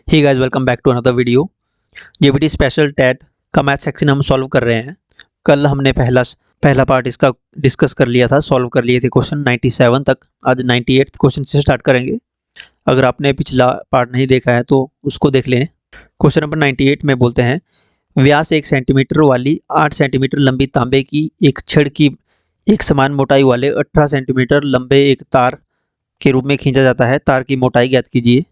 Hey guys, welcome back to another video. JBT special TET का math section हम solve कर रहे हैं। कल हमने पहला पार्ट इसका डिस्कस कर लिया था, सॉल्व कर लिए थे क्वेश्चन 97 तक। आज 98 क्वेश्चन से स्टार्ट करेंगे। अगर आपने पिछला पार्ट नहीं देखा है तो उसको देख लें। क्वेश्चन नंबर 98 में बोलते हैं, व्यास 1 सेंटीमीटर वाली 8 सेंटीमीटर लंबी तांबे की एक छड़ की एक समान मोटाई वाले 18 सेंटीमीटर लंबे एक तार के रूप में खींचा जाता है। तार की मोटाई ज्ञात कीजिए।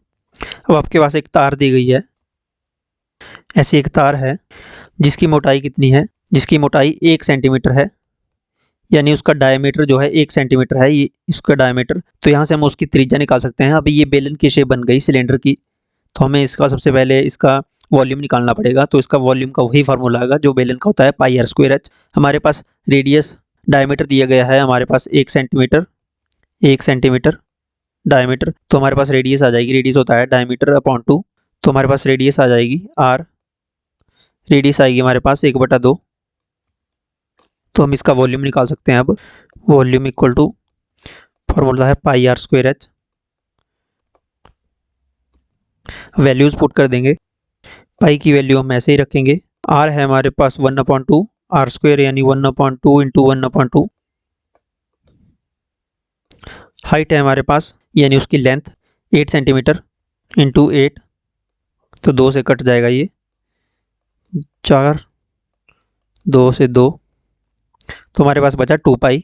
अब आपके पास एक तार दी गई है, ऐसी एक तार है जिसकी मोटाई कितनी है, जिसकी मोटाई 1 सेंटीमीटर है, यानी उसका डायमीटर जो है 1 सेंटीमीटर है, ये इसका डायमीटर। तो यहाँ से हम उसकी त्रिज्या निकाल सकते हैं। अभी ये बेलन की शेप बन गई सिलेंडर की, तो हमें इसका सबसे पहले इसका वॉल्यूम निकालना पड़ेगा। तो इसका वॉल्यूम का वही फार्मूला आएगा जो बेलन का होता है, पाई आर स्क्वायर एच। हमारे पास रेडियस डायमीटर दिया गया है, हमारे पास 1 सेंटीमीटर, 1 सेंटीमीटर डायमीटर। तो हमारे पास रेडियस आ जाएगी, रेडियस होता है डायमीटर अपॉन 2। तो हमारे पास रेडियस आ जाएगी आर, रेडियस आएगी हमारे पास 1/2। तो हम इसका वॉल्यूम निकाल सकते हैं। अब वॉल्यूम इक्वल टू फॉर्मूला है pi r square h. Values put कर देंगे। पाई की वैल्यू हम ऐसे ही रखेंगे। आर है हमारे पास 1/2, आर स्क्वायर यानी 1/2 इंटू 1/2। हाइट है हमारे पास यानी उसकी लेंथ 8 सेंटीमीटर इंटू 8, तो 2 से कट जाएगा ये 4, 2 से 2, तो हमारे पास बचा 2 पाई।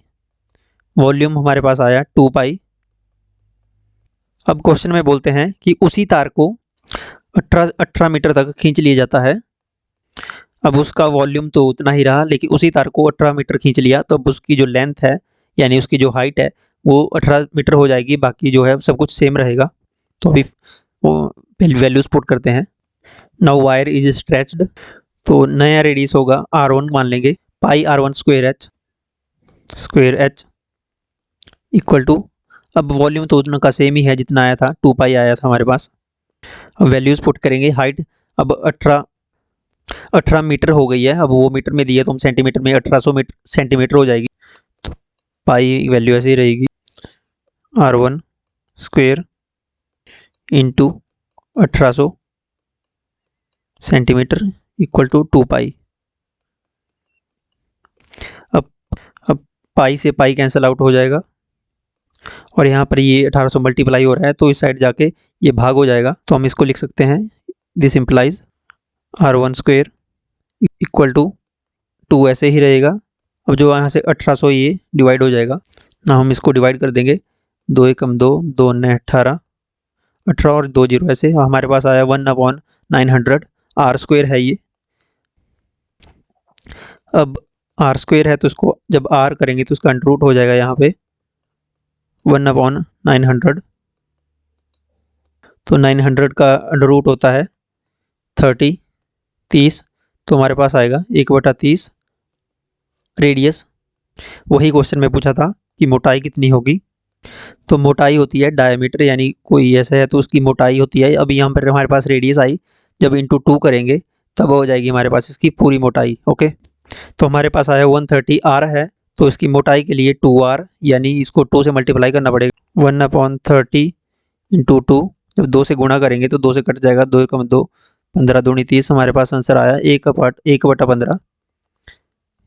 वॉल्यूम हमारे पास आया 2 पाई। अब क्वेश्चन में बोलते हैं कि उसी तार को 18 मीटर तक खींच लिया जाता है। अब उसका वॉल्यूम तो उतना ही रहा, लेकिन उसी तार को 18 मीटर खींच लिया, तो अब उसकी जो लेंथ है यानी उसकी जो हाइट है वो 18 मीटर हो जाएगी, बाकी जो है सब कुछ सेम रहेगा। तो अभी वो वैल्यूज पुट करते हैं। नाउ वायर इज स्ट्रेच्ड, तो नया रेडियस होगा R1 मान लेंगे, pi R1 square H equal to, अब वॉल्यूम तो उतना का सेम ही है जितना आया था, 2 पाई आया था हमारे पास। अब वैल्यूज पुट करेंगे। हाइट अब 18 मीटर हो गई है, अब वो मीटर में दिया तो हम सेंटीमीटर में 1800 सेंटीमीटर हो जाएगी। तो पाई वैल्यू ऐसे ही रहेगी, R1 square into 1800 centimetre equal to 2 pi. अब पाई से पाई कैंसिल आउट हो जाएगा और यहाँ पर ये 1800 मल्टीप्लाई हो रहा है, तो इस साइड जाके ये भाग हो जाएगा। तो हम इसको लिख सकते हैं, this implies R1 square equal to 2 ऐसे ही रहेगा। अब जो यहाँ से 1800 ये डिवाइड हो जाएगा ना, हम इसको डिवाइड कर देंगे। 2 एकम 2, 2 ने 18, 18 और 2 जीरो ऐसे हमारे पास आया 1/900। आर स्क्वायर है ये। अब आर स्क्वायर है तो इसको जब आर करेंगे तो उसका अंडर रूट हो जाएगा यहाँ पे 1/900। तो 900 का अंडर रूट होता है 30, तो हमारे पास आएगा 1/30 रेडियस। वही क्वेश्चन में पूछा था कि मोटाई कितनी होगी, तो मोटाई होती है डायमीटर, यानी कोई ऐसा है तो उसकी मोटाई होती है। अभी यहाँ पर हमारे पास रेडियस आई, जब इंटू 2 करेंगे तब हो जाएगी हमारे पास इसकी पूरी मोटाई। ओके, तो हमारे पास आया 130 आर है, तो इसकी मोटाई के लिए 2R, यानी इसको 2 से मल्टीप्लाई करना पड़ेगा। 1/30 इंटू 2, जब 2 से गुणा करेंगे तो 2 से कट जाएगा, 2 एकम 2, 15 दूनी 30, हमारे पास आंसर आया 1/15।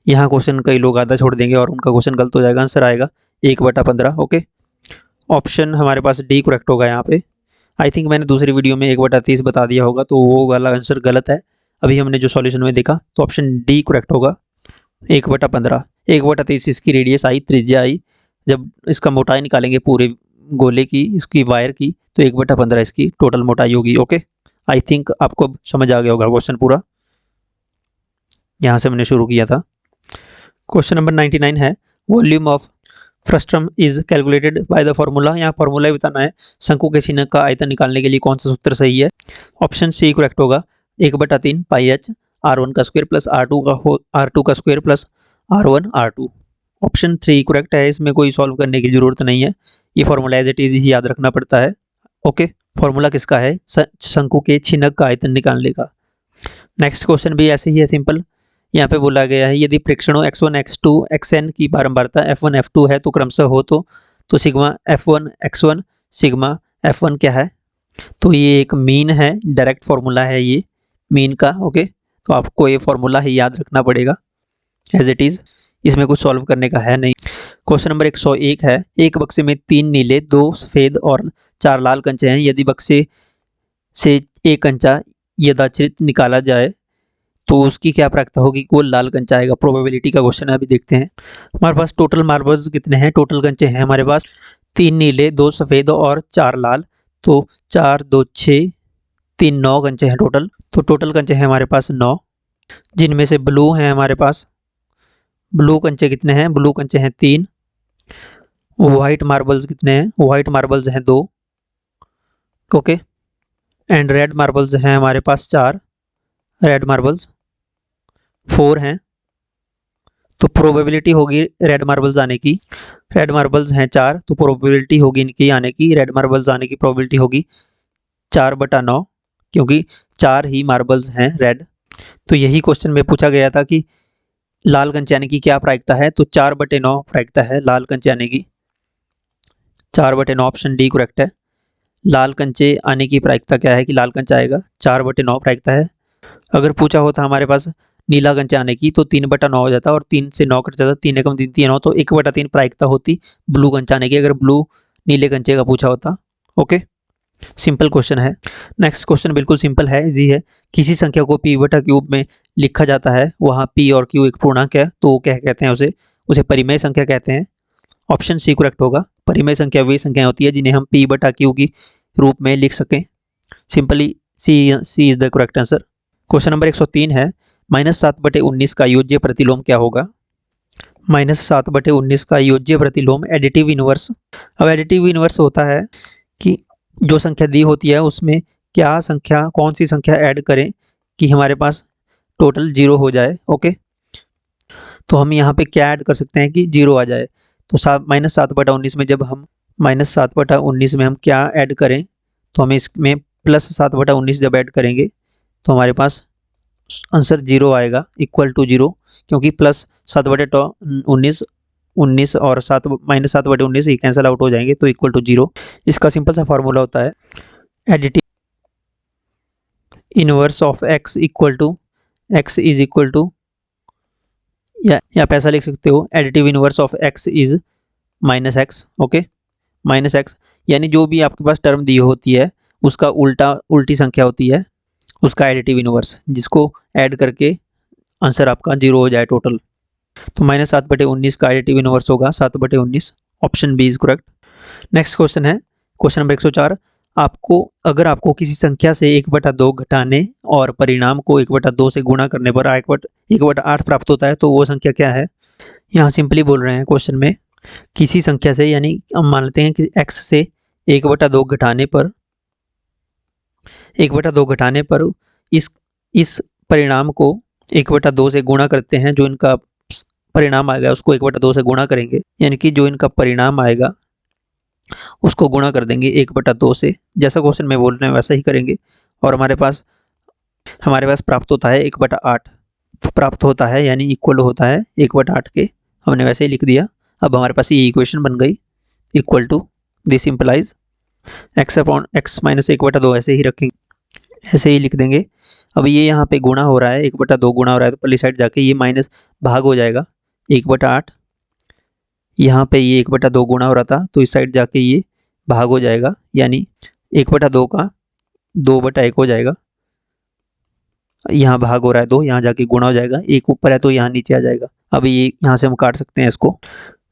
यहाँ क्वेश्चन कई लोग आधा छोड़ देंगे और उनका क्वेश्चन गलत हो जाएगा, आंसर आएगा 1/15। ओके, ऑप्शन हमारे पास डी करेक्ट होगा यहाँ पे। आई थिंक मैंने दूसरी वीडियो में 1/30 बता दिया होगा, तो वो वाला आंसर गलत है। अभी हमने जो सॉल्यूशन में देखा तो ऑप्शन डी करेक्ट होगा, 1/15। 1/30 इसकी रेडियस आई, त्रिज्या आई। जब इसका मोटाई निकालेंगे पूरे गोले की, इसकी वायर की, तो 1/15 इसकी टोटल मोटाई होगी। ओके, आई थिंक आपको समझ आ गया होगा क्वेश्चन पूरा। यहाँ से मैंने शुरू किया था। क्वेश्चन नंबर 99 है, volume of frustum is calculated by the formula. यहाँ फॉर्मूला ही बताना है, शंकु के छिन्नक का आयतन निकालने के लिए कौन सा सूत्र सही है। ऑप्शन सी करेक्ट होगा, 1/3 पाई एच R1 का स्क्वायर प्लस R2 का square plus R1 R2। Option 3 correct है, इसमें कोई सॉल्व करने की जरूरत नहीं है, ये फॉर्मूला एज इट इज ही याद रखना पड़ता है। ओके, फॉर्मूला किसका है, शंकु के छिन्नक का आयतन निकालने का। नेक्स्ट क्वेश्चन भी ऐसे ही है, सिंपल। यहाँ पे बोला गया है, यदि प्रेक्षणों x1 x2 xn की बारंबारता f1 f2 है तो क्रमशः हो तो sigma f1 x1 sigma f1 क्या है। तो ये एक मीन है, डायरेक्ट फॉर्मूला है ये मीन का। ओके, तो आपको ये फॉर्मूला ही याद रखना पड़ेगा एज इट इज़, इसमें कुछ सॉल्व करने का है नहीं। क्वेश्चन नंबर 101 है, एक बक्से में 3 नीले, 2 सफ़ेद और 4 लाल कंचे हैं। यदि बक्से से एक कंचा यथाचित निकाला जाए तो उसकी क्या प्रायिकता होगी कि वो लाल कंचा आएगा। प्रोबेबिलिटी का क्वेश्चन है, अभी देखते हैं। हमारे पास टोटल मार्बल्स कितने हैं, टोटल कंचे हैं हमारे पास 3 नीले, 2 सफ़ेद और 4 लाल। तो 4 2 6 3 9 कंचे हैं टोटल। तो टोटल कंचे हैं हमारे पास 9, जिनमें से ब्लू हैं हमारे पास। ब्लू कंचे कितने हैं, ब्लू कंचे हैं 3। वाइट मार्बल्स कितने हैं, वाइट मार्बल्स हैं 2। ओके, एंड रेड मार्बल्स हैं हमारे पास 4, रेड मार्बल्स 4 हैं। तो प्रोबेबिलिटी होगी रेड मार्बल्स आने की, रेड मार्बल्स हैं 4, तो प्रोबेबिलिटी होगी इनकी आने की, रेड मार्बल्स आने की प्रोबेबिलिटी होगी 4/9, क्योंकि 4 ही मार्बल्स हैं रेड। तो यही क्वेश्चन में पूछा गया था कि लाल कंचे आने की क्या प्रायिकता है, तो 4/9 प्रायिकता है लाल कंचे आने की। 4/9 ऑप्शन डी करेक्ट है। लाल कंचे आने की प्रायिकता क्या है कि लाल कंचा आएगा, 4/9 प्रायिकता है। अगर पूछा होता हमारे पास नीला कंचा आने की तो 3/9 हो जाता, और 3 से 9 कट जाता, 3 एकम 3 3 9, तो 1/3 प्रायिकता होती ब्लू कंचा आने की, अगर ब्लू नीले कंचे का पूछा होता। ओके, सिंपल क्वेश्चन है। नेक्स्ट क्वेश्चन बिल्कुल सिंपल है, इजी है। किसी संख्या को p/क्यूब में लिखा जाता है, वहाँ p और q एक पूर्णांक है, तो वो क्या कहते हैं, उसे उसे परिमेय संख्या कहते हैं। ऑप्शन सी करेक्ट होगा। परिमेय संख्या वे संख्या होती है जिन्हें हम p/q की रूप में लिख सकें। Simply C is the correct answer. Question number 103 है, -7/19 का योज्य प्रतिलोम क्या होगा। -7/19 का योज्य प्रतिलोम एडिटिव इनवर्स। अब एडिटिव इनवर्स होता है कि जो संख्या दी होती है उसमें क्या संख्या, कौन सी संख्या ऐड करें कि हमारे पास टोटल 0 हो जाए। ओके, तो हम यहाँ पे क्या ऐड कर सकते हैं कि 0 आ जाए। तो -7/19 में जब हम -7/19 में हम क्या ऐड करें, तो हमें इसमें +7/19 जब ऐड करेंगे तो हमारे पास आंसर 0 आएगा, इक्वल टू 0, क्योंकि +7/19 19 और 7 -7/19 ये कैंसिल आउट हो जाएंगे, तो इक्वल टू 0। इसका सिंपल सा फार्मूला होता है additive inverse of x equal to x is equal to, या आप ऐसा लिख सकते हो, additive inverse of x is -x। Okay, -x यानी जो भी आपके पास टर्म दी होती है उसका उल्टी संख्या होती है उसका एडिटिव इनवर्स, जिसको ऐड करके आंसर आपका 0 हो जाए टोटल। तो -7/19 का एडिटिव इनवर्स होगा 7/19, option B is correct. Next question है, क्वेश्चन नंबर 104। अगर आपको किसी संख्या से 1/2 घटाने और परिणाम को 1/2 से गुणा करने पर 1/8 प्राप्त होता है, तो वो संख्या क्या है। यहाँ सिंपली बोल रहे हैं क्वेश्चन में, किसी संख्या से, यानी हम मान लेते हैं कि x से 1/2 घटाने पर इस परिणाम को 1/2 से गुणा करते हैं, जो इनका परिणाम आएगा उसको 1/2 से गुणा करेंगे, यानी कि जो इनका परिणाम आएगा उसको गुणा कर देंगे 1/2 से। जैसा क्वेश्चन में बोल रहे हैं वैसा ही करेंगे, और हमारे पास प्राप्त होता है 1/8 प्राप्त होता है, यानी इक्वल होता है 1/8 के। हमने वैसे ही लिख दिया। अब हमारे पास ये इक्वेशन बन गई, equal to this implies x/x - 1/2, ऐसे ही रखेंगे, ऐसे ही लिख देंगे। अब ये यहाँ पे गुणा हो रहा है, 1/2 गुणा हो रहा है, तो पहली साइड जाके ये माइनस भाग हो जाएगा 1/8। यहाँ पे ये 1/2 गुणा हो रहा था, तो इस साइड जाके ये भाग हो जाएगा, यानी 1/2 का 2/1 हो जाएगा। यहाँ भाग हो रहा है 2, यहाँ जाके गुणा हो जाएगा, 1 ऊपर है तो यहाँ नीचे आ जाएगा। अब ये यहाँ से हम काट सकते हैं इसको,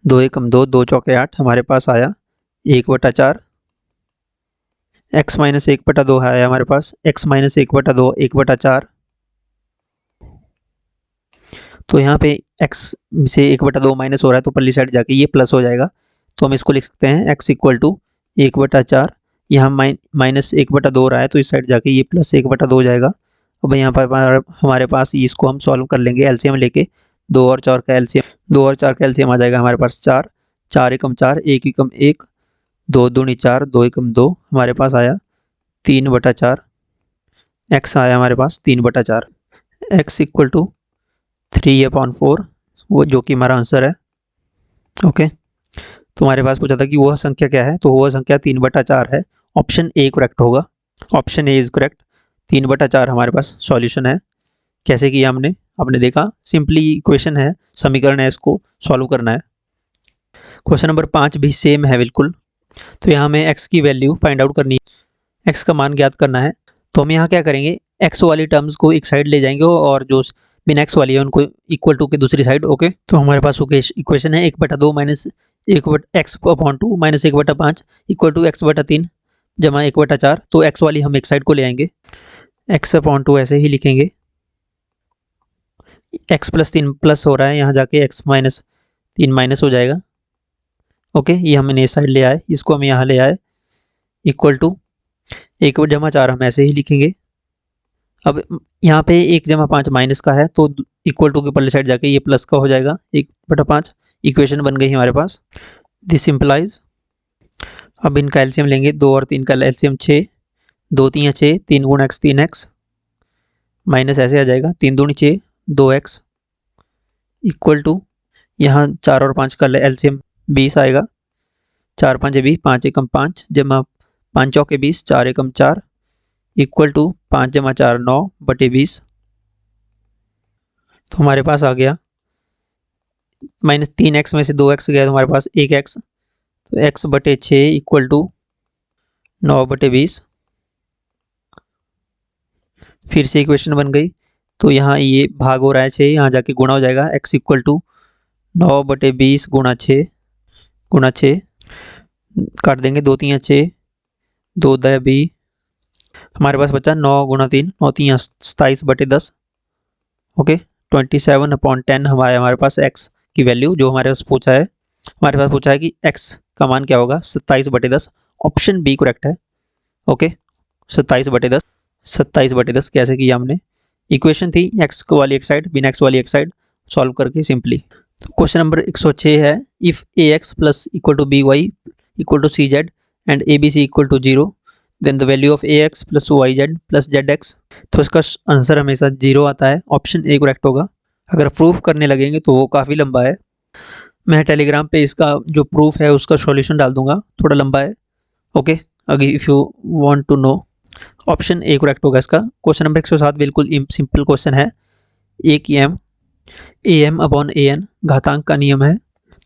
2 एकम 2, 2 चौके 8, हमारे पास आया 1/4। x - 1/2 है हमारे पास, x - 1/2 1/4। तो यहाँ पे x से 1/2 माइनस हो रहा है, तो पल्ली साइड जाके ये प्लस हो जाएगा, तो हम इसको लिख सकते हैं x इक्वल टू 1/4। यहाँ -1/2 हो रहा है, तो इस साइड जाके ये +1/2 हो जाएगा। अब यहाँ पर हमारे पास इसको हम सॉल्व कर लेंगे एलसीएम लेके, 2 और 4 का एलसीएम आ जाएगा हमारे पास 4, 4 एकम 4, 1 एकम 1, 2 दूनी 4, 2 एकम 2, हमारे पास आया 3/4। x आया हमारे पास 3/4, x इक्वल टू 3/4, वो जो कि हमारा आंसर है। ओके, तो हमारे पास पूछा था कि वह संख्या क्या है, तो वह संख्या 3/4 है, ऑप्शन ए करेक्ट होगा। Option A is correct. 3/4 हमारे पास सॉल्यूशन है। कैसे किया हमने, आपने देखा, सिंपली इक्वेशन है, समीकरण है, इसको सॉल्व करना है। क्वेश्चन नंबर 5 भी सेम है बिल्कुल। तो यहाँ हमें x की वैल्यू फाइंड आउट करनी है, x का मान ज्ञात करना है। तो हम यहाँ क्या करेंगे, x वाली टर्म्स को एक साइड ले जाएंगे और जो बिना x वाली है उनको इक्वल टू के दूसरी साइड। ओके, तो हमारे पास इक्वेशन है 1/2 minus x/2 minus 1/5 equal to x/3 जमा 1/4। तो x वाली हम एक साइड को ले आएंगे, x/2 ऐसे ही लिखेंगे, x + 3 प्लस हो रहा है, यहाँ जाके x - 3 माइनस हो जाएगा। ओके, ये हमने इस साइड ले आए, इसको हम यहाँ ले आए, इक्वल टू 1/4 हम ऐसे ही लिखेंगे। अब यहाँ पे 1/5 माइनस का है तो इक्वल टू के पल्ले साइड जाके ये प्लस का हो जाएगा 1/5। इक्वेशन बन गई हमारे पास। दिस सिंपलाइज। अब इनका एलसीएम लेंगे, 2 और 3 का एलसीएम 6, 2 3 6, 3 × x 3x माइनस ऐसे आ जाएगा 3 दूनी 6, 2x इक्वल टू यहाँ 4 और 5 का एलसीएम 20 आएगा, 4 5 20, 5 एकम 5 जमा 5 चौके 20, 4 एकम 4 इक्वल टू 5 जमा 4 9/20। तो हमारे पास आ गया -3x में से 2x गया तो हमारे पास 1x, तो x/6 इक्वल टू 9/20। फिर से इक्वेशन बन गई, तो यहाँ ये भाग हो रहा है 6, यहाँ जाके गुणा हो जाएगा, x इक्वल टू 9/20 गुणा 6 काट देंगे, 2 3 6, 2 10 20, हमारे पास बचा 9 × 3, 9 3 27/10। ओके, 27/10 हमारे पास x की वैल्यू जो हमारे पास पूछा है, हमारे पास पूछा है कि x का मान क्या होगा, 27/10। ऑप्शन बी करेक्ट है। ओके, 27/10, 27/10 कैसे किया हमने, इक्वेशन थी x वाली एक साइड, बिना x वाली एक साइड, सॉल्व करके सिंपली। क्वेश्चन नंबर 106 है, if ax plus equal to by equal to cz and abc equal to 0 then the value of ax plus yz plus zx। तो इसका आंसर हमेशा 0 आता है, ऑप्शन ए करेक्ट होगा। अगर proof करने लगेंगे तो वो काफ़ी लंबा है, मैं टेलीग्राम पे इसका जो प्रूफ है उसका सॉल्यूशन डाल दूंगा, थोड़ा लंबा है। ओके, अगर if you want to know, option A correct होगा इसका। क्वेश्चन नंबर 107 बिल्कुल सिंपल क्वेश्चन है, ए की am/an घातांक का नियम है।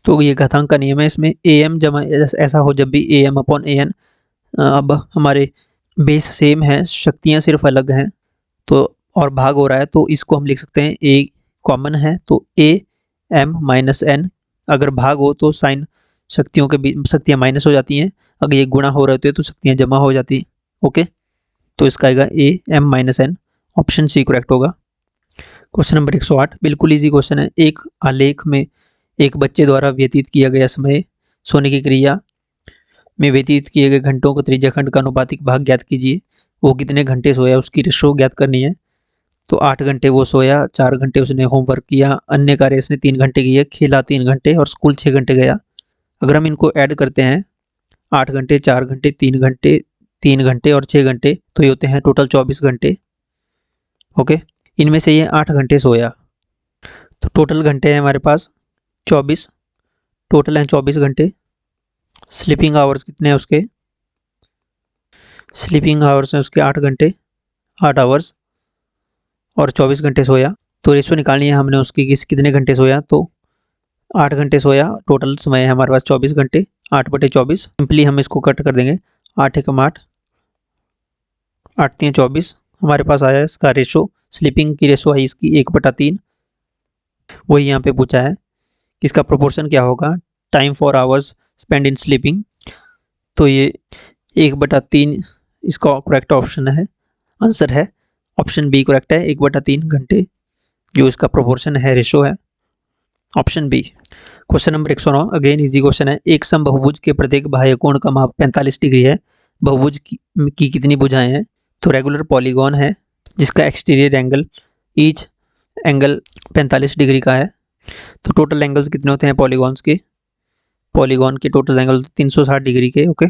तो ये घातांक का नियम है, इसमें am जमा ऐसा हो जब भी am/an, अब हमारे बेस सेम है, शक्तियाँ सिर्फ अलग हैं, तो और भाग हो रहा है, तो इसको हम लिख सकते हैं a कॉमन है तो am-n। अगर भाग हो तो साइन शक्तियों के बीच शक्तियाँ माइनस हो जाती हैं, अगर ये गुणा हो रहे होते हैं तो शक्तियाँ जमा हो जाती हैं। ओके, तो इसका आएगा am-n, ऑप्शन सी करेक्ट होगा। क्वेश्चन नंबर 108 बिल्कुल इजी क्वेश्चन है, एक आलेख में एक बच्चे द्वारा व्यतीत किया गया समय, सोने की क्रिया में व्यतीत किए गए घंटों को त्रिज्याखंड का अनुपातिक भाग ज्ञात कीजिए। वो कितने घंटे सोया उसकी रेशो ज्ञात करनी है। तो 8 घंटे वो सोया, 4 घंटे उसने होमवर्क किया, अन्य कार्य उसने 3 घंटे किए, खेला 3 घंटे और स्कूल 6 घंटे गया। अगर हम इनको ऐड करते हैं 8 घंटे, 4 घंटे, 3 घंटे, 3 घंटे और 6 घंटे, तो ये होते हैं टोटल 24 घंटे। ओके, इनमें से ये 8 घंटे सोया, तो टोटल घंटे हैं हमारे पास 24, टोटल हैं 24 घंटे। स्लीपिंग आवर्स कितने हैं उसके, स्लीपिंग आवर्स हैं उसके 8 घंटे, 8 आवर्स और 24 घंटे सोया। तो रेशो निकालनी है हमने उसकी कितने घंटे सोया, तो 8 घंटे सोया, टोटल समय है हमारे पास 24 घंटे, 8/24। सिंपली हम इसको कट कर देंगे, 8 एकम 8, 8 3 24, हमारे पास आया इसका रेशो, स्लीपिंग की रेशो आई इसकी 1/3। वही यहाँ पे पूछा है इसका प्रोपोर्शन क्या होगा, time for hours spend in sleeping. तो ये 1/3 इसका करेक्ट ऑप्शन है, आंसर है ऑप्शन बी करेक्ट है, 1/3 घंटे जो इसका प्रोपोर्शन है, रेशो है, option B. Question number 109 again easy question है, एक समबाहुभुज के प्रत्येक बाह्य कोण का माप 45 डिग्री है, बहुभुज की कितनी भुजाएं हैं। तो रेगुलर पॉलीगॉन है जिसका exterior angle each angle 45 degree का है। तो टोटल एंगल्स कितने होते हैं पॉलीगॉन्स के, पॉलीगॉन के टोटल एंगल 360 डिग्री के। ओके,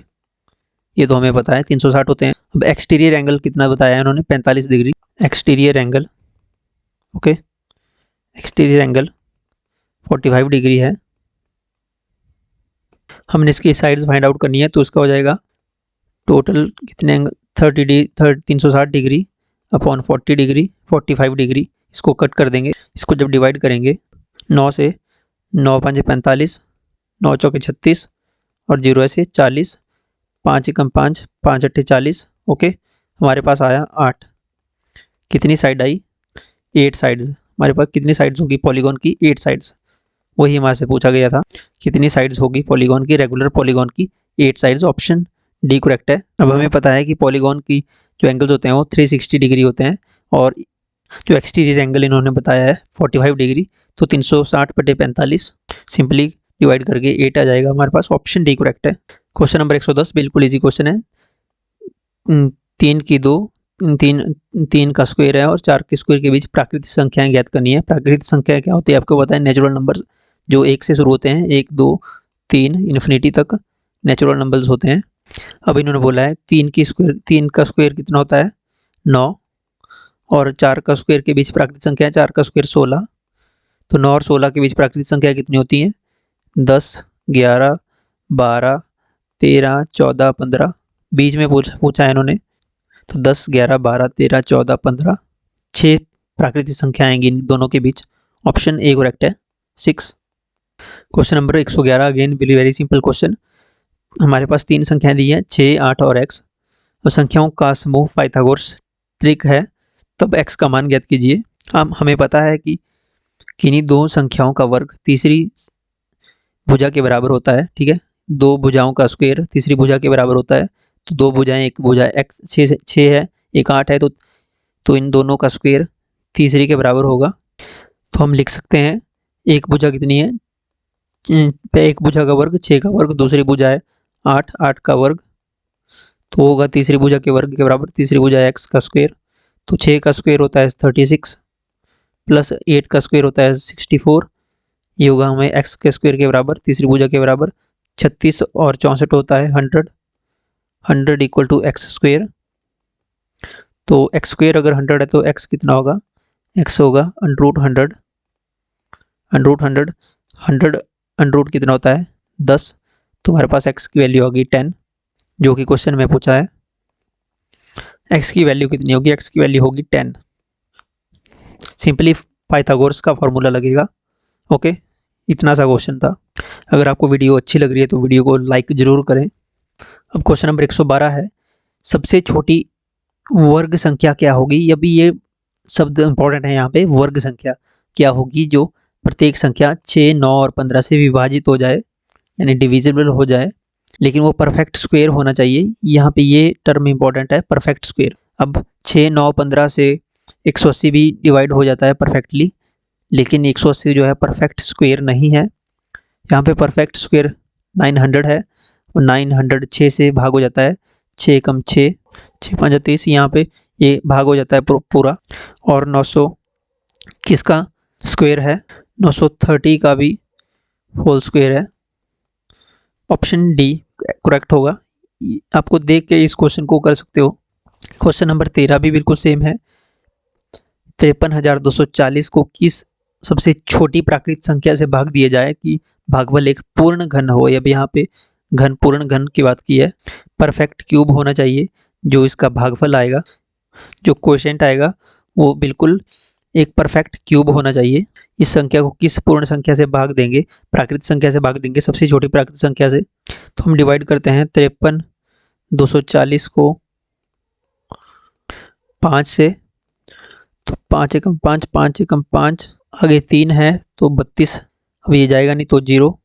ये तो हमें पता है 360 होते हैं। अब एक्सटीरियर एंगल कितना बताया है उन्होंने, 45 degree exterior angle. Okay, exterior angle 45 degree है। हमने इसकी साइड्स फाइंड आउट करनी है, तो इसका हो जाएगा टोटल कितने angle 360 degree upon 40 degree 45 degree, इसको कट कर देंगे। इसको जब डिवाइड करेंगे 9 से, 9 5 45, 9 चौके 36 और 0 ऐसे 40, 5 एकम 5, 5 अट्ठे 40। ओके, हमारे पास आया 8। कितनी साइड आई? 8 साइड्स। हमारे पास कितनी साइड्स होगी पॉलीगॉन की? 8 साइड्स। वही हमारे से पूछा गया था, कितनी साइड्स होगी पॉलीगॉन की, रेगुलर पॉलीगॉन की? 8 साइड्स। ऑप्शन डी करेक्ट है। अब हमें पता है कि पॉलीगॉन की जो एंगल्स होते हैं वो 360 डिग्री होते हैं, और जो एक्सटीरियर एंगल इन्होंने बताया है 45 डिग्री। तो 360/45 सिंपली डिवाइड करके 8 आ जाएगा हमारे पास। ऑप्शन डी करेक्ट है। क्वेश्चन नंबर 110 बिल्कुल इजी क्वेश्चन है। 3 की 2, 3 का स्क्वायर है और 4 के स्क्वायर के बीच प्राकृतिक संख्याएं ज्ञात करनी है। प्राकृतिक संख्या क्या होती है आपको पता है? नेचुरल नंबर्स जो 1 से शुरू होते हैं, 1 2 3 इन्फिनिटी तक नेचुरल नंबर्स होते हैं। अब इन्होंने बोला है 3 का स्क्वायर कितना होता है? 9, और 4 का स्क्वायर के बीच प्राकृतिक संख्या है 4 का स्क्वायर 16। तो 9 और 16 के बीच प्राकृतिक संख्या कितनी होती है? 10 11 12 13 14 15। बीच में पूछा है इन्होंने, तो 10 11 12 13 14 15 6 प्राकृतिक संख्या आएंगी इन दोनों के बीच। ऑप्शन ए करेक्ट है 6। Question number 111 again very simple question. हमारे पास 3 संख्याएं दी हैं 6 8 और x, और संख्याओं का समूह पाइथागोरस त्रिक है, तब x का मान ज्ञात कीजिए। हमें पता है कि किन्हीं दो संख्याओं का वर्ग तीसरी भुजा के बराबर होता है। ठीक है, दो भुजाओं का स्क्वायर तीसरी भुजा के बराबर होता है। तो दो भुजाएं, एक भुजा x 6 है, एक 8 है, तो इन दोनों का स्क्वायर तीसरी के बराबर होगा। तो हम लिख सकते हैं एक भुजा कितनी है? एक भुजा का वर्ग 6 का वर्ग, दूसरी भुजा है 8 8 का वर्ग, तो होगा तीसरी भुजा के वर्ग के बराबर। तीसरी भुजा x का स्क्वायर, तो 6 का स्क्वायर होता है 36 प्लस 8 का स्क्वायर होता है 64। ये होगा हमें x के स्क्वायर के बराबर, तीसरी भुजा के बराबर। 36 और 64 होता है 100, 100 इक्वल टू एक्स स्क्वायर। तो एक्स स्क्वायर अगर 100 है तो x कितना होगा? x होगा अंडर रूट 100, 100 अंडर रूट कितना होता है? 10। तो हमारे पास x की वैल्यू होगी 10, जो कि क्वेश्चन में पूछा है। x की वैल्यू कितनी होगी? x की वैल्यू होगी 10। सिंपली पाइथागोरस का फॉर्मूला लगेगा। ओके, इतना सा क्वेश्चन था। अगर आपको वीडियो अच्छी लग रही है तो वीडियो को लाइक जरूर करें। अब क्वेश्चन नंबर 112 है, सबसे छोटी वर्ग संख्या क्या होगी? अभी ये शब्द इंपॉर्टेंट है यहाँ पे। वर्ग संख्या क्या होगी जो प्रत्येक संख्या 6 9 और 15 से विभाजित हो जाए, यानी डिविजिबल हो जाए, लेकिन वो परफेक्ट स्क्वायर होना चाहिए। यहाँ पे ये टर्म इंपॉर्टेंट है, परफेक्ट स्क्वायर। अब 6 9 15 से 180 भी डिवाइड हो जाता है परफेक्टली, लेकिन 180 जो है परफेक्ट स्क्वायर नहीं है। यहाँ पे परफेक्ट स्क्वायर 900 है, और 900 6 से भाग हो जाता है, 6 कम 6 6 5 30, यहाँ पे ये भाग हो जाता है पूरा। और 900 किसका स्क्वायर है? 930 का भी होल स्क्वायर है। ऑप्शन डी करेक्ट होगा। आपको देख के इस क्वेश्चन को कर सकते हो। क्वेश्चन नंबर 13 भी बिल्कुल सेम है। 53,240 को किस सबसे छोटी प्राकृतिक संख्या से भाग दिया जाए कि भागफल एक पूर्ण घन हो? अब यहाँ पे घन, पूर्ण घन की बात की है। परफेक्ट क्यूब होना चाहिए जो इसका भागफल आएगा, जो क्वोशिएंट आएगा वो बिल्कुल एक परफेक्ट क्यूब होना चाहिए। इस संख्या को किस पूर्ण संख्या से भाग देंगे? प्राकृतिक संख्या से भाग देंगे, सबसे छोटी प्राकृतिक संख्या से। तो हम डिवाइड करते हैं 53,240 को 5 से, तो 5 एकम 5 5 एकम 5, आगे 3 है तो 32। अब ये जाएगा नहीं तो 0,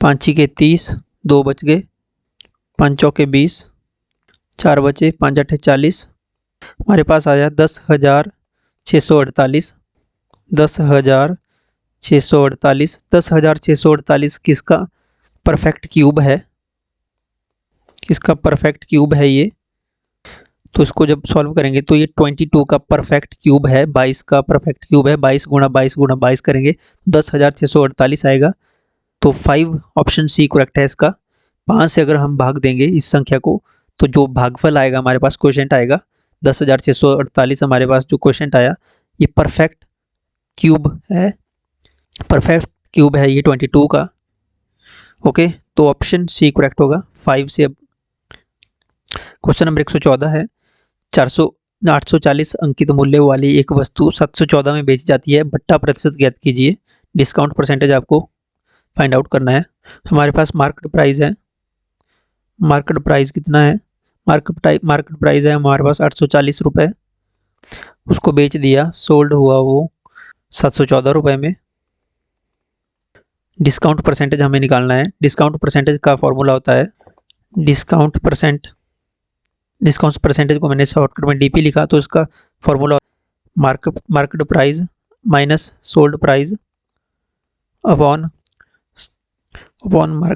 5 के 30, 2 बच गए, 5 चौके 20, 4 बचे, 5 अट्ठे 40। हमारे पास आया 10,648। 10,648, 10,648 किसका परफेक्ट क्यूब है? किसका परफेक्ट क्यूब है ये? तो इसको जब सॉल्व करेंगे तो ये 22 का परफेक्ट क्यूब है, 22 का परफेक्ट क्यूब है। 22 गुणा 22 गुणा 22 करेंगे 10,648 आएगा। तो 5 ऑप्शन सी करेक्ट है इसका। 5 से अगर हम भाग देंगे इस संख्या को तो जो भागफल आएगा हमारे पास, क्वोशिएंट आएगा 10,648। हमारे पास जो क्वोशिएंट आया ये परफेक्ट क्यूब है, परफेक्ट क्यूब है ये 22 का। ओके, तो ऑप्शन सी करेक्ट होगा। 5 से अब क्वेश्चन नंबर 114 है 840 अंकित मूल्य वाली एक वस्तु 714 में बेची जाती है, बट्टा प्रतिशत ज्ञात कीजिए। डिस्काउंट परसेंटेज आपको फाइंड आउट करना है। हमारे पास मार्केट प्राइस है, मार्केट प्राइस कितना है, मार्केट प्राइस है हमारे पास 840 रुपये। उसको बेच दिया, सोल्ड हुआ वो 714 रुपये में। डिस्काउंट परसेंटेज हमें निकालना है। डिस्काउंट परसेंटेज का फॉर्मूला होता है डिस्काउंट परसेंटेज को मैंने शॉर्टकट में डीपी लिखा, तो इसका formula market price minus sold price upon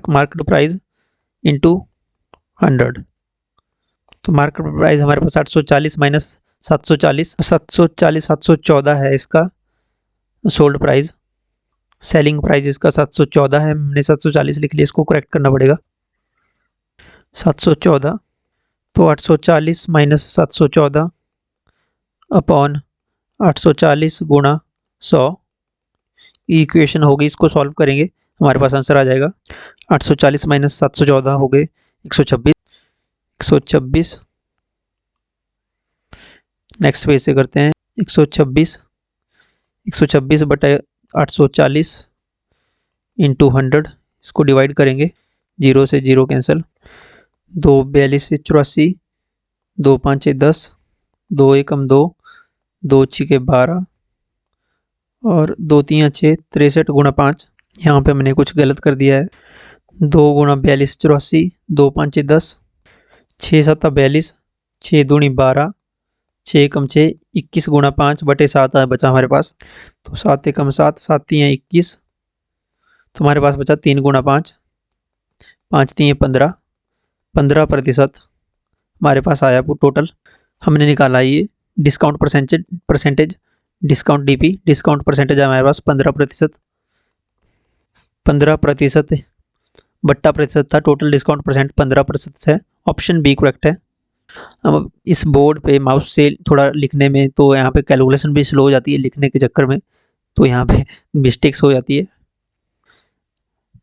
market price into 100। तो मार्केट प्राइस हमारे पास 840 माइनस 714 है इसका सोल्ड प्राइस। सेलिंग प्राइस इसका 714 है, हमने 740 लिख लिया, इसको करेक्ट करना पड़ेगा। 714 तो 840 माइनस 714 अपॉन 840 गुणा 100 इक्वेशन होगी। इसको सॉल्व करेंगे, हमारे पास आंसर आ जाएगा 840 माइनस 714 हो गए 126। नेक्स्ट पेज से करते हैं 126 बटा 840 इंटू 100, इसको डिवाइड करेंगे, 0 से 0 कैंसिल, 2 42 से 84, 2 5 10, 2 1 2, 2 6 12 और 2 3 6 63 गुणा 5। यहाँ पे मैंने कुछ गलत कर दिया है। 2 गुणा 42 84, 2 5 10, 6 7 42, 6 दूनी 12, 6 कम 6 21 गुणा 5 बटे 7 बचा हमारे पास। तो 7 कम 7, 7 3 21, तो हमारे पास बचा 3 गुणा 5, 5 3 15% हमारे पास आया वो टोटल। हमने निकाला ये discount percentage discount DP. Discount percentage है हमारे पास 15% बट्टा प्रतिशत था, टोटल डिस्काउंट परसेंट 15% है। ऑप्शन बी करेक्ट है। अब इस बोर्ड पे माउस से थोड़ा लिखने में तो यहाँ पे कैलकुलेशन भी स्लो हो जाती है लिखने के चक्कर में, तो यहाँ पे मिस्टेक्स हो जाती है,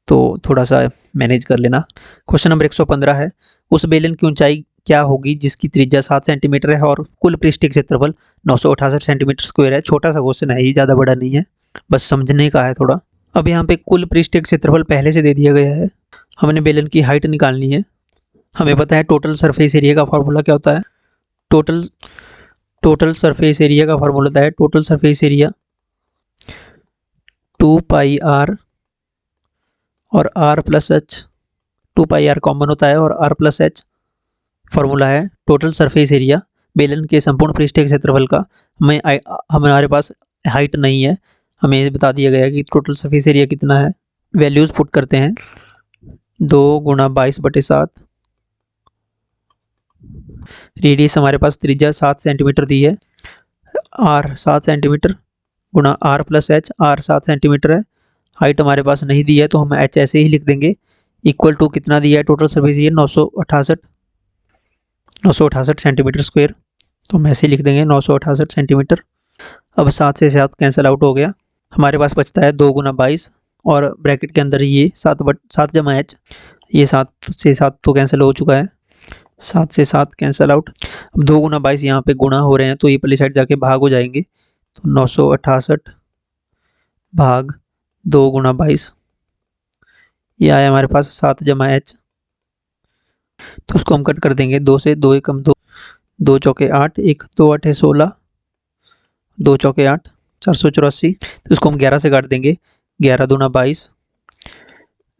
तो थोड़ा सा मैनेज कर लेना। क्वेश्चन नंबर 115 है उस बेलन की ऊंचाई क्या होगी जिसकी त्रिज्या 7 सेंटीमीटर है और कुल पृष्ठीय क्षेत्रफल 968 सेंटीमीटर स्क्वायर है। छोटा सा क्वेश्चन है, ये ज़्यादा बड़ा नहीं है, बस समझने का है थोड़ा। अब यहाँ पे कुल पृष्ठीय क्षेत्रफल पहले से दे दिया गया है, हमने बेलन की हाइट निकालनी है। हमें पता है टोटल सरफेस एरिया का फॉर्मूला क्या होता है। टोटल सरफेस एरिया का फॉर्मूला होता है total surface area 2 pi r और r plus h. 2 pi r common होता है और आर प्लस एच फॉर्मूला है टोटल सरफेस एरिया बेलन के संपूर्ण पृष्ठीय क्षेत्रफल का। हमारे पास हाइट नहीं है, हमें बता दिया गया है कि टोटल सरफेस एरिया कितना है। वैल्यूज़ पुट करते हैं, 2 गुणा 22/7। रेडियस हमारे पास त्रिज्या 7 सेंटीमीटर दी है, आर 7 सेंटीमीटर गुणा R plus H, R 7 centimetre है। हाइट हमारे पास नहीं दी है तो हम एच ऐसे ही लिख देंगे, इक्वल टू कितना दिया है total surface area 968 centimetre square, तो हम ऐसे लिख देंगे 968 सेंटीमीटर। अब 7 से 7 कैंसिल आउट हो गया, हमारे पास बचता है 2 गुना 22 और ब्रैकेट के अंदर ये 7 जमा एच, ये 7 से 7 तो कैंसिल हो चुका है, 7 से 7 कैंसिल आउट। अब 2 गुना 22 यहाँ पे गुणा हो रहे हैं तो ये पहली साइड जाके भाग हो जाएंगे, तो 968 भाग 2 गुना 22, ये आया हमारे पास 7 जमा एच, तो उसको हम कट कर देंगे 2 से, 2 1 2, 2 चौके 8, 1 2 8 16, 2 चौके 8 484, तो इसको हम 11 से काट देंगे, 11 दूना 22,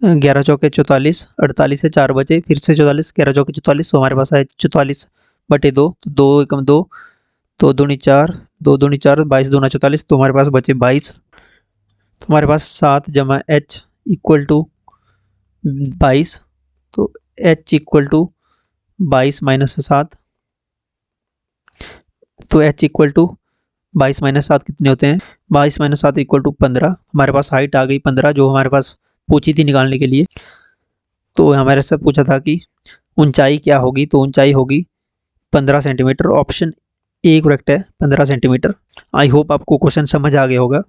11 चौके 44, 48 से 4 बचे, फिर से 44, 11 चौके 44, तो हमारे पास है 44/2, तो 2 1 2, 2 दूनी 4, 2 दूनी 4, 22 दूना 44, तो हमारे पास बचे 22, तो हमारे पास 7 जमा एच इक्वल टू 22, तो एच इक्वल टू 22 माइनस 7, तो एच इक्वल टू 22 माइनस 7 कितने होते हैं, 22 माइनस 7 इक्वल टू 15। हमारे पास हाइट आ गई 15 जो हमारे पास पूछी थी निकालने के लिए। तो हमारे से पूछा था कि ऊंचाई क्या होगी, तो ऊंचाई होगी 15 सेंटीमीटर। ऑप्शन ए करेक्ट है, 15 सेंटीमीटर। आई होप आपको क्वेश्चन समझ आ गया होगा।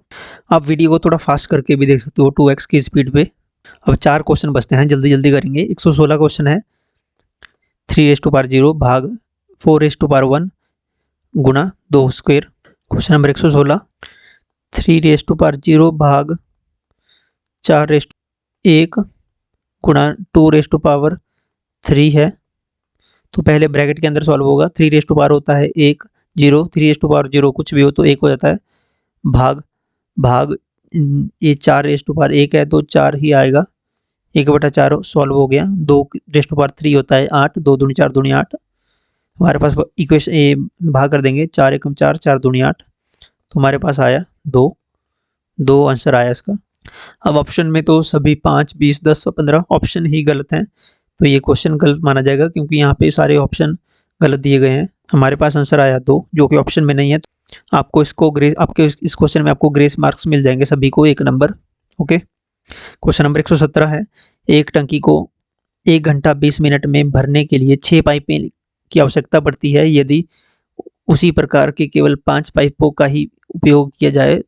आप वीडियो को थोड़ा फास्ट करके भी देख सकते हो 2x की स्पीड पे। अब 4 क्वेश्चन बचते हैं, जल्दी जल्दी करेंगे। 116 क्वेश्चन है, 3⁻0 भाग 4⁻1 गुणा 2 स्क्वायर। क्वेश्चन नंबर 116, 3⁻0 भाग 4⁻1 गुणा 2⁻3 है। तो पहले ब्रैकेट के अंदर सॉल्व होगा। 3 होता है 1, 0, 3⁻0 कुछ भी हो तो 1 हो जाता है, भाग भाग ये 4⁻1 है तो 4 ही आएगा, 1/4 सॉल्व हो गया। 2⁻3 होता है 8, 2 दूनी 4 दूनी 8। हमारे पास इक्वेशन ये भाग कर देंगे, 4 एकम 4, 4 दूनी 8, तो हमारे पास आया 2 आंसर आया इसका। अब ऑप्शन में तो सभी 5, 20, 10, 15 ऑप्शन ही गलत हैं, तो ये क्वेश्चन गलत माना जाएगा क्योंकि यहाँ पे सारे ऑप्शन गलत दिए गए हैं। हमारे पास आंसर आया 2 जो कि ऑप्शन में नहीं है। आपको इसको आपके इस क्वेश्चन में आपको ग्रेस मार्क्स मिल जाएंगे सभी को 1 नंबर। ओके, क्वेश्चन नंबर 117 है, एक टंकी को 1 घंटा 20 मिनट में भरने के लिए 6 पाइपें की आवश्यकता पड़ती है। यदि उसी प्रकार के केवल 5 पाइपों का ही उपयोग किया जाए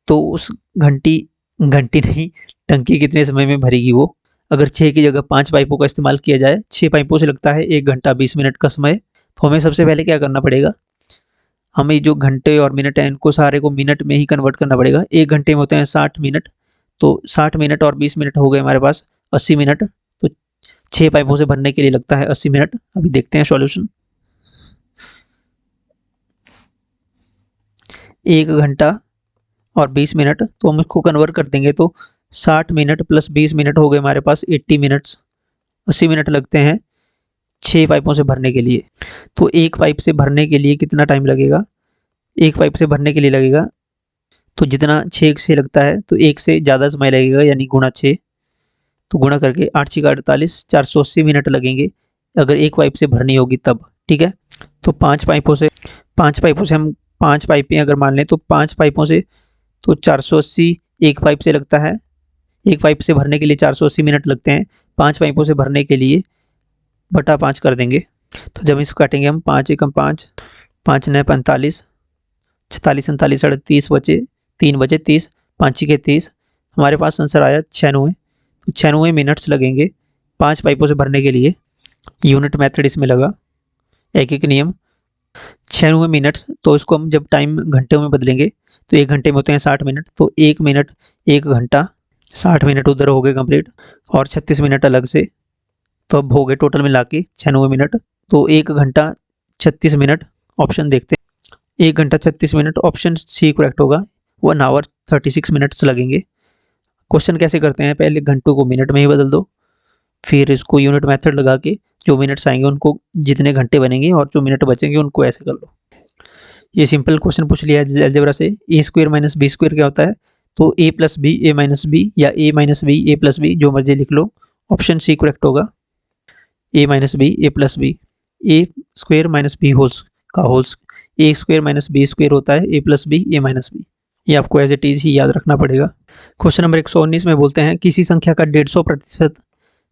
तो उस घंटी नहीं टंकी कितने समय में भरेगी वो। अगर 6 की जगह 5 पाइपों का इस्तेमाल किया जाए, 6 पाइपों से लगता है 1 घंटा 20 मिनट का समय, तो हमें सबसे पहले क्या करना पड़ेगा, हमें जो घंटे और मिनट हैं इनको सारे को मिनट में ही कन्वर्ट करना पड़ेगा। 1 घंटे में होते हैं 60 मिनट, तो 60 मिनट और 20 मिनट हो गए हमारे पास 80 मिनट। तो 6 पाइपों से भरने के लिए लगता है 80 मिनट। अभी देखते हैं सॉल्यूशन। 1 घंटा और 20 मिनट, तो हम इसको कन्वर्ट कर देंगे तो 60 मिनट प्लस 20 मिनट हो गए हमारे पास 80 मिनट्स। 80 मिनट लगते हैं 6 पाइपों से भरने के लिए। तो एक पाइप से भरने के लिए कितना टाइम लगेगा, एक पाइप से भरने के लिए लगेगा तो जितना 6 से लगता है तो 1 से ज़्यादा समय लगेगा, यानी गुणा 6। तो गुणा करके 8×6 = 48, 480 मिनट लगेंगे अगर एक पाइप से भरनी होगी तब। ठीक है, तो 5 पाइपों से हम 5 पाइपें अगर मान लें तो 5 पाइपों से तो 480 एक पाइप से लगता है, एक पाइप से भरने के लिए 480 मिनट लगते हैं। 5 पाइपों से भरने के लिए बटा 5 कर देंगे। तो जब इसको काटेंगे हम 5 एकम 5, 5 9 45, 46 47 38 बचे 3 बचे 30, 5 के 30, हमारे पास आंसर आया 96। तो 96 मिनट्स लगेंगे 5 पाइपों से भरने के लिए। यूनिट मेथड इसमें लगा, एक नियम 96 मिनट्स। तो इसको हम जब टाइम घंटे में बदलेंगे तो 1 घंटे में होते हैं 60 मिनट, तो 1 मिनट 1 घंटा, 60 मिनट उधर हो गए कंप्लीट और 36 मिनट अलग से, तो अब हो गए टोटल मिला के 96 मिनट। तो 1 घंटा 36 मिनट ऑप्शन देखते हैं, 1 घंटा 36 मिनट ऑप्शन सी करेक्ट होगा। 1 आवर 36 मिनट्स लगेंगे। क्वेश्चन कैसे करते हैं, पहले घंटों को मिनट में ही बदल दो, फिर इसको यूनिट मेथड लगा के जो मिनट्स आएंगे उनको जितने घंटे बनेंगे और जो मिनट बचेंगे उनको ऐसे कर लो। ये सिंपल क्वेश्चन पूछ लिया है अलजेब्रा से। a² - b² क्या होता है, तो a + b a - b या a - b a + b जो मर्जी लिख लो, ऑप्शन सी करेक्ट होगा। a - b a + b, a² - b holes का होल्स, a² - b² होता है a + b a - b। ये आपको एज इट इज ही याद रखना पड़ेगा। क्वेश्चन नंबर 119 में बोलते हैं किसी संख्या का 150%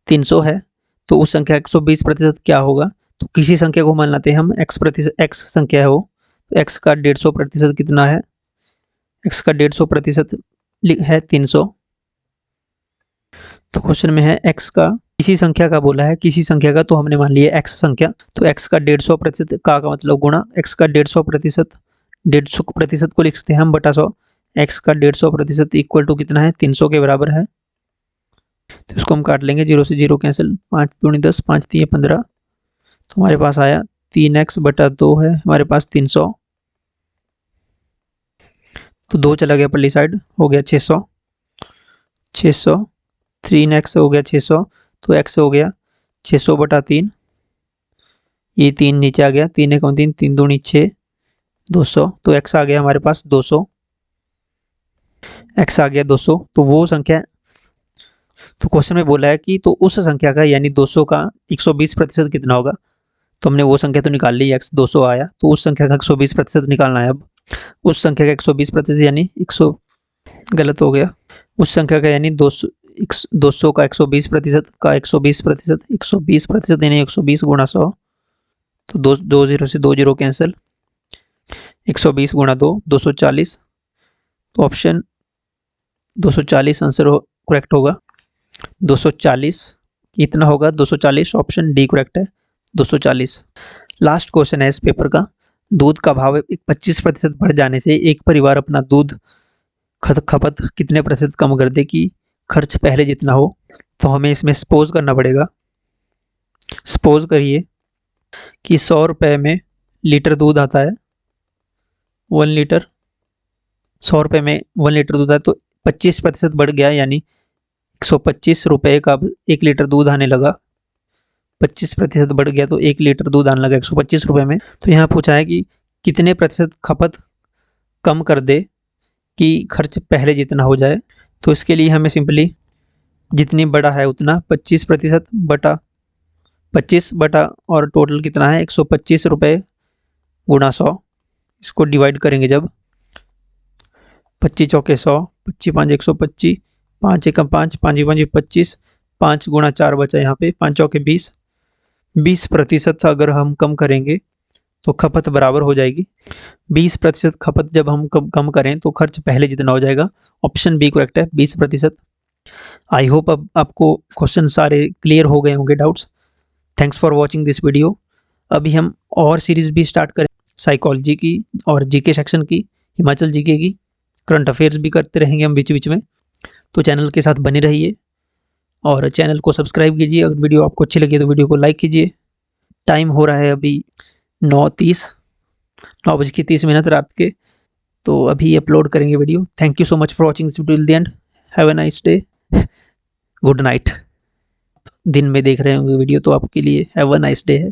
300 है तो उस संख्या 120% क्या होगा। तो किसी संख्या को मान लेते हैं हम x संख्या है वो, तो x का 150% कितना है, x का 150% है 300। तो क्वेश्चन में है x का, किसी संख्या का बोला है, किसी संख्या का, तो हमने मान लिया x संख्या, तो x का 150% का मतलब गुणा x का 150%, 150% को लिखते हैं हम बटा 100, x का 150% इक्वल टू कितना है 300 के बराबर है। तो इसको हम काट लेंगे, 0 से 0 कैंसिल, 5 दूनी 10, 5 3 15, तो हमारे पास आया 3x बटा 2 है हमारे पास 300, तो 2 चला गया पल्ली साइड, हो गया 600, 3x हो गया 600, तो x हो गया 600 बटा 3, ये 3 नीचे आ गया, 3 एकम 3, 3 दूनी 6, 200, तो x आ गया हमारे पास 200, x आ गया 200। तो वो संख्या, तो क्वेश्चन में बोला है कि तो उस संख्या का यानी 200 का 120% कितना होगा। तो हमने वो संख्या तो निकाल ली, x 200 आया, तो उस संख्या का 120% निकालना है। अब उस संख्या का 120% यानी 100 गलत हो गया, उस संख्या का यानी 200 का 120% का 120% यानी 120 गुणा 100, तो 2 0 से 2 0 कैंसिल, 120 गुणा 2 240, तो ऑप्शन 240 आंसर करेक्ट होगा। 240 कितना होगा 240, ऑप्शन डी करेक्ट है 240। लास्ट क्वेश्चन है इस पेपर का, दूध का भाव 25% बढ़ जाने से एक परिवार अपना दूध खपत कितने प्रतिशत कम कर दे कि खर्च पहले जितना हो। तो हमें इसमें सपोज करना पड़ेगा। सपोज करिए कि 100 रुपये में लीटर दूध आता है, 1 लीटर, 100 रुपये में 1 लीटर दूध है, तो 25% बढ़ गया, यानी 125 रुपये का 1 लीटर दूध आने लगा। 25% बढ़ गया तो 1 लीटर दूध आने लगा 125 रुपये में। तो यहाँ पूछा है कि कितने प्रतिशत खपत कम कर दे कि खर्च पहले जितना हो जाए। तो इसके लिए हमें सिंपली जितनी बड़ा है उतना 25% बटा 25 बटा और टोटल कितना है 125 रुपये गुणा 100, इसको डिवाइड करेंगे जब 25 चौके 100, 25 5 125, 5 एकम 5, 5 5 25, 5 गुणा 4 बचा यहाँ पे 5 चौके 20। 20% अगर हम कम करेंगे तो खपत बराबर हो जाएगी। 20% खपत जब हम कम करें तो खर्च पहले जितना हो जाएगा। ऑप्शन बी करेक्ट है, 20%। आई होप अब आपको क्वेश्चन सारे क्लियर हो गए होंगे, doubts. Thanks for watching this video. अभी हम और सीरीज़ भी स्टार्ट करें, साइकोलॉजी की और जीके सेक्शन की, हिमाचल जीके की, करंट अफेयर्स भी करते रहेंगे हम बीच बीच में। तो चैनल के साथ बने रहिए और चैनल को सब्सक्राइब कीजिए। अगर वीडियो आपको अच्छी लगी तो वीडियो को लाइक कीजिए। टाइम हो रहा है अभी 9:30 रात के, तो अभी अपलोड करेंगे video. Thank you so much for watching this video till the end. Have a nice day, good night. दिन में देख रहे होंगे वीडियो तो आपके लिए हैव अ नाइस डे है।